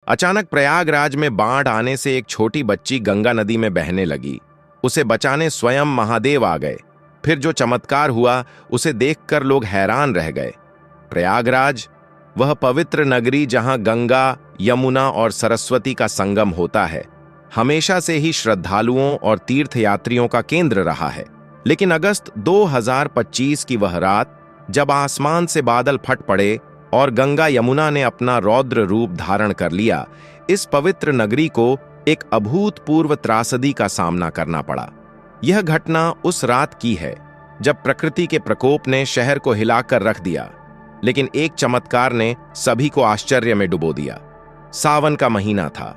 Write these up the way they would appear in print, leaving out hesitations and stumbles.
अचानक प्रयागराज में बाढ़ आने से एक छोटी बच्ची गंगा नदी में बहने लगी। उसे बचाने स्वयं महादेव आ गए। फिर जो चमत्कार हुआ उसे देखकर लोग हैरान रह गए। प्रयागराज, वह पवित्र नगरी जहां गंगा, यमुना और सरस्वती का संगम होता है, हमेशा से ही श्रद्धालुओं और तीर्थयात्रियों का केंद्र रहा है। लेकिन अगस्त 2025 की वह रात, जब आसमान से बादल फट पड़े और गंगा यमुना ने अपना रौद्र रूप धारण कर लिया, इस पवित्र नगरी को एक अभूतपूर्व त्रासदी का सामना करना पड़ा। यह घटना उस रात की है जब प्रकृति के प्रकोप ने शहर को हिलाकर रख दिया, लेकिन एक चमत्कार ने सभी को आश्चर्य में डुबो दिया। सावन का महीना था।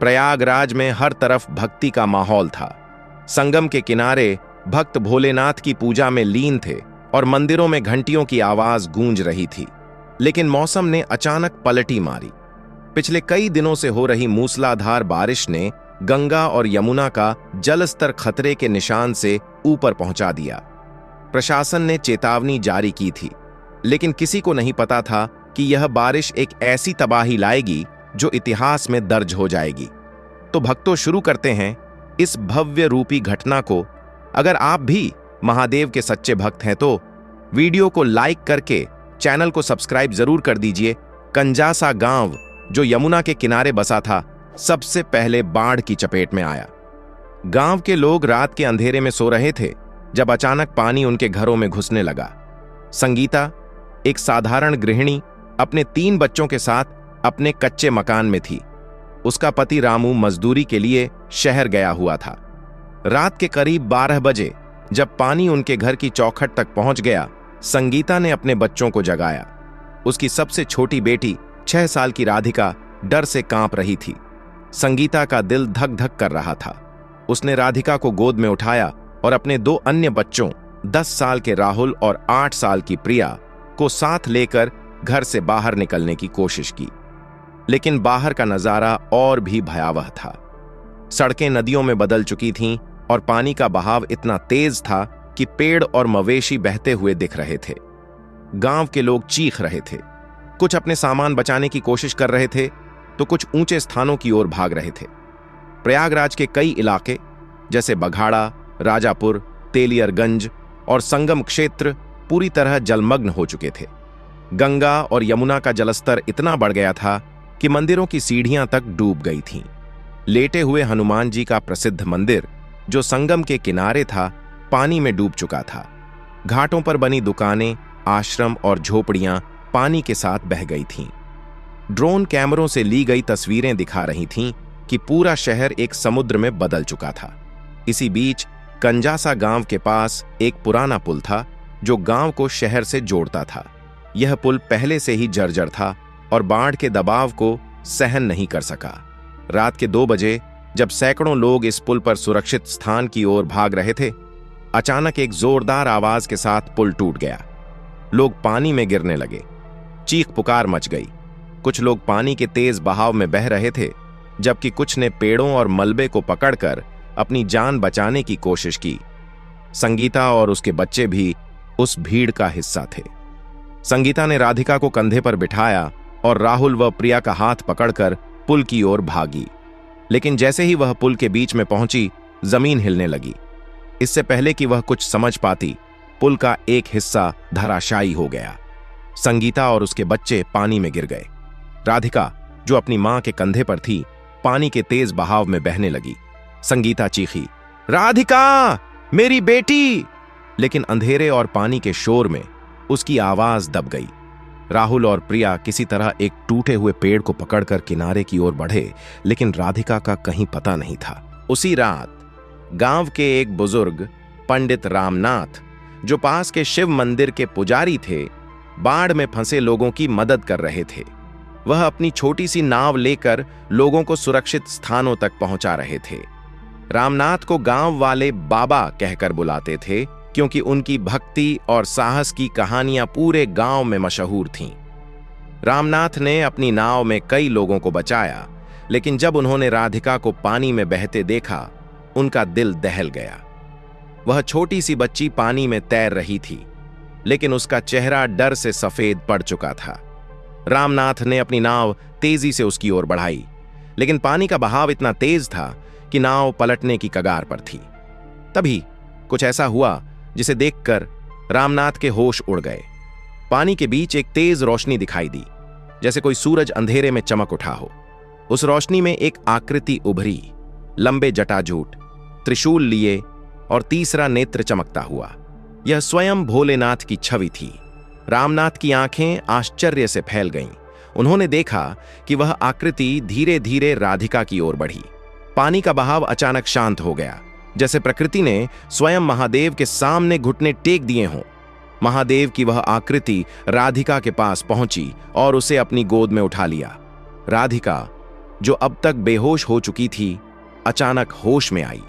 प्रयागराज में हर तरफ भक्ति का माहौल था। संगम के किनारे भक्त भोलेनाथ की पूजा में लीन थे और मंदिरों में घंटियों की आवाज गूंज रही थी। लेकिन मौसम ने अचानक पलटी मारी। पिछले कई दिनों से हो रही मूसलाधार बारिश ने गंगा और यमुना का जलस्तर खतरे के निशान से ऊपर पहुंचा दिया। प्रशासन ने चेतावनी जारी की थी, लेकिन किसी को नहीं पता था कि यह बारिश एक ऐसी तबाही लाएगी जो इतिहास में दर्ज हो जाएगी। तो भक्तों, शुरू करते हैं इस भव्य रूपी घटना को। अगर आप भी महादेव के सच्चे भक्त हैं तो वीडियो को लाइक करके चैनल को सब्सक्राइब जरूर कर दीजिए। कंजासा गांव, जो यमुना के किनारे बसा था, सबसे पहले बाढ़ की चपेट में आया। गांव के लोग रात के अंधेरे में सो रहे थे जब अचानक पानी उनके घरों में घुसने लगा। संगीता, एक साधारण गृहिणी, अपने 3 बच्चों के साथ अपने कच्चे मकान में थी। उसका पति रामू मजदूरी के लिए शहर गया हुआ था। रात के करीब 12 बजे जब पानी उनके घर की चौखट तक पहुंच गया, संगीता ने अपने बच्चों को जगाया। उसकी सबसे छोटी बेटी 6 साल की राधिका डर से कांप रही थी। संगीता का दिल धक धक कर रहा था। उसने राधिका को गोद में उठाया और अपने 2 अन्य बच्चों, 10 साल के राहुल और 8 साल की प्रिया को साथ लेकर घर से बाहर निकलने की कोशिश की। लेकिन बाहर का नजारा और भी भयावह था। सड़कें नदियों में बदल चुकी थीं और पानी का बहाव इतना तेज था कि पेड़ और मवेशी बहते हुए दिख रहे थे। गांव के लोग चीख रहे थे। कुछ अपने सामान बचाने की कोशिश कर रहे थे तो कुछ ऊंचे स्थानों की ओर भाग रहे थे। प्रयागराज के कई इलाके जैसे बघाड़ा, राजापुर, तेलियरगंज और संगम क्षेत्र पूरी तरह जलमग्न हो चुके थे। गंगा और यमुना का जलस्तर इतना बढ़ गया था कि मंदिरों की सीढ़ियां तक डूब गई थीं। लेटे हुए हनुमान जी का प्रसिद्ध मंदिर, जो संगम के किनारे था, पानी में डूब चुका था। घाटों पर बनी दुकानें, आश्रम और झोपड़ियां पानी के साथ बह गई थीं। ड्रोन कैमरों से ली गई तस्वीरें दिखा रही थीं कि पूरा शहर एक समुद्र में बदल चुका था। इसी बीच कंजासा गांव के पास एक पुराना पुल था जो गांव को शहर से जोड़ता था। यह पुल पहले से ही जर्जर था और बाढ़ के दबाव को सहन नहीं कर सका। रात के 2 बजे जब सैकड़ों लोग इस पुल पर सुरक्षित स्थान की ओर भाग रहे थे, अचानक एक जोरदार आवाज के साथ पुल टूट गया। लोग पानी में गिरने लगे। चीख पुकार मच गई। कुछ लोग पानी के तेज बहाव में बह रहे थे, जबकि कुछ ने पेड़ों और मलबे को पकड़कर अपनी जान बचाने की कोशिश की। संगीता और उसके बच्चे भी उस भीड़ का हिस्सा थे। संगीता ने राधिका को कंधे पर बिठाया और राहुल व प्रिया का हाथ पकड़कर पुल की ओर भागी। लेकिन जैसे ही वह पुल के बीच में पहुंची, जमीन हिलने लगी। इससे पहले कि वह कुछ समझ पाती, पुल का एक हिस्सा धराशायी हो गया। संगीता और उसके बच्चे पानी में गिर गए। राधिका, जो अपनी मां के कंधे पर थी, पानी के तेज बहाव में बहने लगी। संगीता चीखी, राधिका, मेरी बेटी! लेकिन अंधेरे और पानी के शोर में उसकी आवाज दब गई। राहुल और प्रिया किसी तरह एक टूटे हुए पेड़ को पकड़कर किनारे की ओर बढ़े, लेकिन राधिका का कहीं पता नहीं था। उसी रात गांव के एक बुजुर्ग पंडित रामनाथ, जो पास के शिव मंदिर के पुजारी थे, बाढ़ में फंसे लोगों की मदद कर रहे थे। वह अपनी छोटी सी नाव लेकर लोगों को सुरक्षित स्थानों तक पहुंचा रहे थे। रामनाथ को गांव वाले बाबा कहकर बुलाते थे, क्योंकि उनकी भक्ति और साहस की कहानियां पूरे गांव में मशहूर थीं। रामनाथ ने अपनी नाव में कई लोगों को बचाया, लेकिन जब उन्होंने राधिका को पानी में बहते देखा, उनका दिल दहल गया। वह छोटी सी बच्ची पानी में तैर रही थी, लेकिन उसका चेहरा डर से सफेद पड़ चुका था। रामनाथ ने अपनी नाव तेजी से उसकी ओर बढ़ाई, लेकिन पानी का बहाव इतना तेज था कि नाव पलटने की कगार पर थी। तभी कुछ ऐसा हुआ जिसे देखकर रामनाथ के होश उड़ गए। पानी के बीच एक तेज रोशनी दिखाई दी, जैसे कोई सूरज अंधेरे में चमक उठा हो। उस रोशनी में एक आकृति उभरी, लंबे जटाजूट, त्रिशूल लिए और तीसरा नेत्र चमकता हुआ। यह स्वयं भोलेनाथ की छवि थी। रामनाथ की आंखें आश्चर्य से फैल गईं। उन्होंने देखा कि वह आकृति धीरे धीरे राधिका की ओर बढ़ी। पानी का बहाव अचानक शांत हो गया, जैसे प्रकृति ने स्वयं महादेव के सामने घुटने टेक दिए हों। महादेव की वह आकृति राधिका के पास पहुंची और उसे अपनी गोद में उठा लिया। राधिका, जो अब तक बेहोश हो चुकी थी, अचानक होश में आई।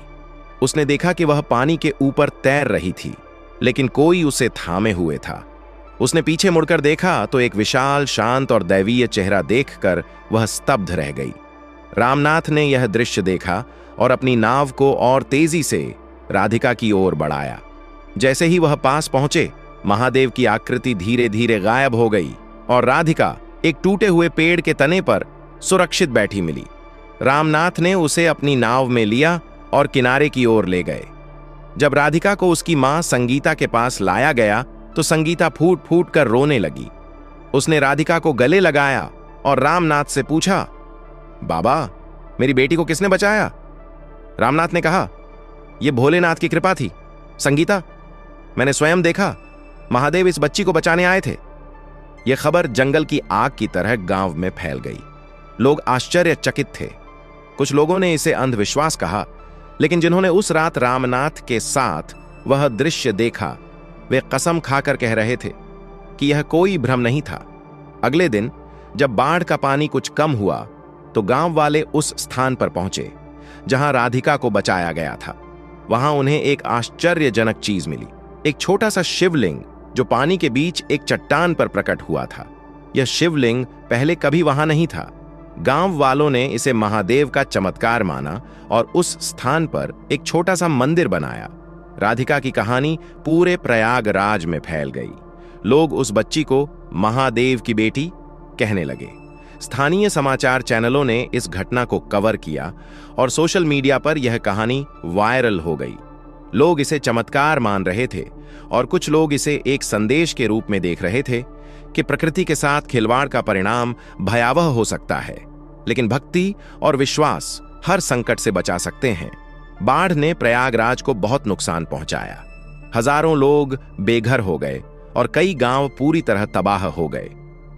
उसने देखा कि वह पानी के ऊपर तैर रही थी, लेकिन कोई उसे थामे हुए था। उसने पीछे मुड़कर देखा तो एक विशाल, शांत और दैवीय चेहरा देखकर वह स्तब्ध रह गई। रामनाथ ने यह दृश्य देखा और अपनी नाव को और तेजी से राधिका की ओर बढ़ाया। जैसे ही वह पास पहुंचे, महादेव की आकृति धीरे धीरे गायब हो गई और राधिका एक टूटे हुए पेड़ के तने पर सुरक्षित बैठी मिली। रामनाथ ने उसे अपनी नाव में लिया और किनारे की ओर ले गए। जब राधिका को उसकी मां संगीता के पास लाया गया तो संगीता फूट फूट कर रोने लगी। उसने राधिका को गले लगाया और रामनाथ से पूछा, बाबा, मेरी बेटी को किसने बचाया? रामनाथ ने कहा, यह भोलेनाथ की कृपा थी। संगीता, मैंने स्वयं देखा, महादेव इस बच्ची को बचाने आए थे। यह खबर जंगल की आग की तरह गांव में फैल गई। लोग आश्चर्यचकित थे। कुछ लोगों ने इसे अंधविश्वास कहा, लेकिन जिन्होंने उस रात रामनाथ के साथ वह दृश्य देखा, वे कसम खाकर कह रहे थे कि यह कोई भ्रम नहीं था। अगले दिन जब बाढ़ का पानी कुछ कम हुआ तो गांव वाले उस स्थान पर पहुंचे जहां राधिका को बचाया गया था। वहां उन्हें एक आश्चर्यजनक चीज मिली, एक छोटा सा शिवलिंग जो पानी के बीच एक चट्टान पर प्रकट हुआ था। यह शिवलिंग पहले कभी वहां नहीं था। गांव वालों ने इसे महादेव का चमत्कार माना और उस स्थान पर एक छोटा सा मंदिर बनाया। राधिका की कहानी पूरे प्रयागराज में फैल गई। लोग उस बच्ची को महादेव की बेटी कहने लगे। स्थानीय समाचार चैनलों ने इस घटना को कवर किया और सोशल मीडिया पर यह कहानी वायरल हो गई। लोग इसे चमत्कार मान रहे थे और कुछ लोग इसे एक संदेश के रूप में देख रहे थे कि प्रकृति के साथ खिलवाड़ का परिणाम भयावह हो सकता है, लेकिन भक्ति और विश्वास हर संकट से बचा सकते हैं। बाढ़ ने प्रयागराज को बहुत नुकसान पहुंचाया। हजारों लोग बेघर हो गए और कई गांव पूरी तरह तबाह हो गए,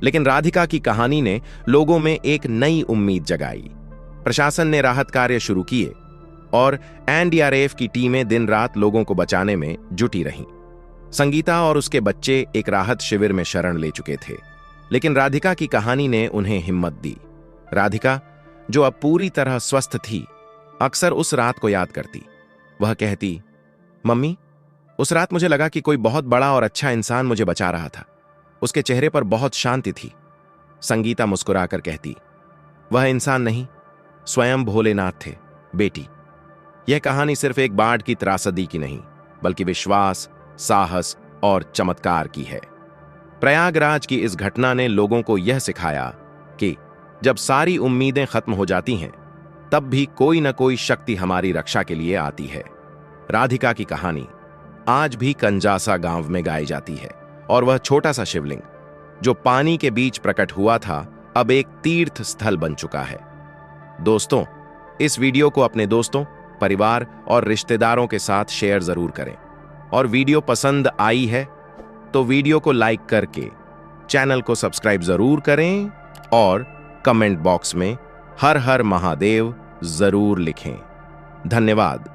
लेकिन राधिका की कहानी ने लोगों में एक नई उम्मीद जगाई। प्रशासन ने राहत कार्य शुरू किए और एनडीआरएफ की टीमें दिन रात लोगों को बचाने में जुटी रहीं। संगीता और उसके बच्चे एक राहत शिविर में शरण ले चुके थे, लेकिन राधिका की कहानी ने उन्हें हिम्मत दी। राधिका, जो अब पूरी तरह स्वस्थ थी, अक्सर उस रात को याद करती। वह कहती, मम्मी, उस रात मुझे लगा कि कोई बहुत बड़ा और अच्छा इंसान मुझे बचा रहा था। उसके चेहरे पर बहुत शांति थी। संगीता मुस्कुराकर कहती, वह इंसान नहीं, स्वयं भोलेनाथ थे बेटी। यह कहानी सिर्फ एक बाढ़ की त्रासदी की नहीं, बल्कि विश्वास, साहस और चमत्कार की है। प्रयागराज की इस घटना ने लोगों को यह सिखाया कि जब सारी उम्मीदें खत्म हो जाती हैं, तब भी कोई न कोई शक्ति हमारी रक्षा के लिए आती है। राधिका की कहानी आज भी कंजासा गांव में गाई जाती है और वह छोटा सा शिवलिंग जो पानी के बीच प्रकट हुआ था, अब एक तीर्थ स्थल बन चुका है। दोस्तों, इस वीडियो को अपने दोस्तों, परिवार और रिश्तेदारों के साथ शेयर जरूर करें और वीडियो पसंद आई है तो वीडियो को लाइक करके चैनल को सब्सक्राइब जरूर करें और कमेंट बॉक्स में हर हर महादेव जरूर लिखें। धन्यवाद।